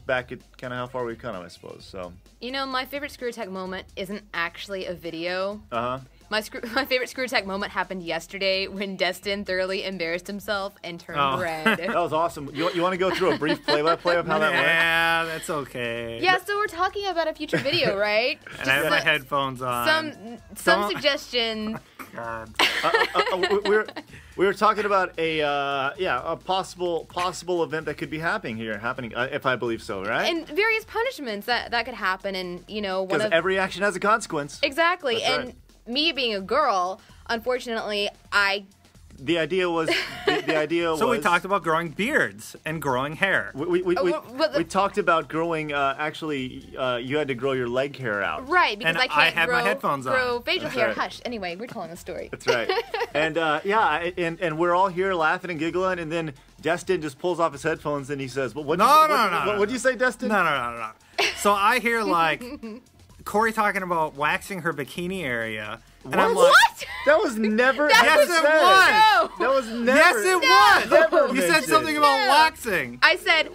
look back at kind of how far we've come, I suppose. So. You know, my favorite Screw Attack moment isn't actually a video. Uh-huh. My favorite Screw Attack moment happened yesterday when Destin thoroughly embarrassed himself and turned red. That was awesome. You want to go through a brief play-by-play of how that went? Yeah, that's okay. Yeah, so we're talking about a future video, right? And I have my headphones on. Some suggestion. God. We were talking about a possible event that could be happening, if I believe so, right? And various punishments that could happen, and because every action has a consequence. Exactly, That's and right. Me being a girl, unfortunately, The idea was. So we talked about growing beards and growing hair. We talked about growing. Actually, you had to grow your leg hair out. Right, because And I can't had my headphones grow on. facial That's hair. right. Hush. Anyway, we're telling a story. That's right. And and we're all here laughing and giggling, and then Destin just pulls off his headphones and he says, "Well, what'd you say, Destin?" No. So I hear like Corey talking about waxing her bikini area. And I'm like, What? That was never Yes, ever it said. was. That was never. Yes, it was. Never You said mentioned. something about waxing. I said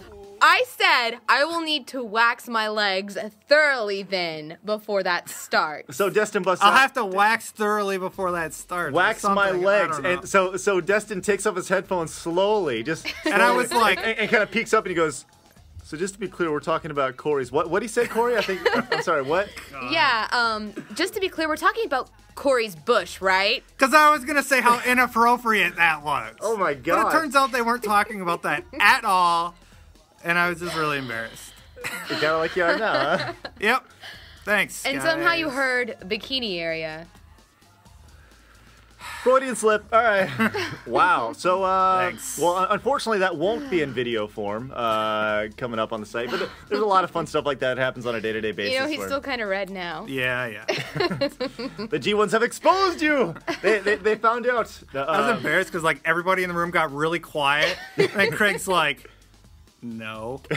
I will need to wax my legs thoroughly then before that starts. So Destin busts I'll out, have to wax thoroughly before that starts. wax or my something. legs, I don't know. and so Destin takes off his headphones slowly, And I was like- and kind of peeks up and he goes. So just to be clear, we're talking about Corey's. What he said, Corey? I'm sorry. What? Yeah. Just to be clear, we're talking about Corey's bush, right? Because I was going to say how inappropriate that was. Oh my But God! it turns out they weren't talking about that at all. And I was just really embarrassed. You're kind of like you are now, huh? Yep. Thanks. And guys. somehow you heard bikini area. Freudian slip. All right. Wow. So, Thanks. well, unfortunately, that won't be in video form coming up on the site. But there's a lot of fun stuff like that happens on a day-to-day basis. You know, he's where still kind of red now. Yeah. the G1s have exposed you. They found out. I was embarrassed because like everybody in the room got really quiet. And Craig's like, no. You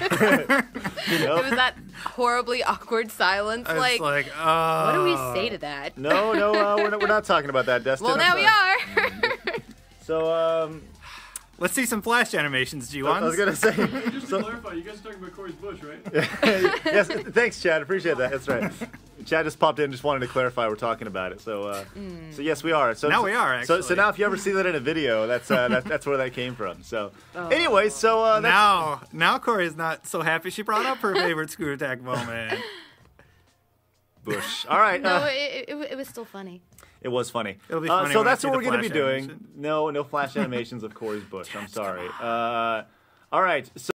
know? It was that horribly awkward silence. I was Like, like, what do we oh. say to that? No, we're not talking about that, Destin. Well, I'm now we sorry. are. So, Let's see some Flash animations, G1s. I was gonna say. Just to clarify, you guys are talking about Corey's bush, right? Yes, thanks, Chad. Appreciate that. That's right. Chad just popped in, just wanted to clarify we're talking about it. So, so yes, we are. So Now we are, So actually. now, if you ever see that in a video, that's where that came from. So, anyway, so that's, Now Corey is not so happy she brought up her favorite Screw Attack moment. Bush. All right. No, it was still funny. It was funny. It'll be funny so when I that's see what the we're going to be Flash doing. animation. No flash animations of Corey's bush. I'm sorry. All right. So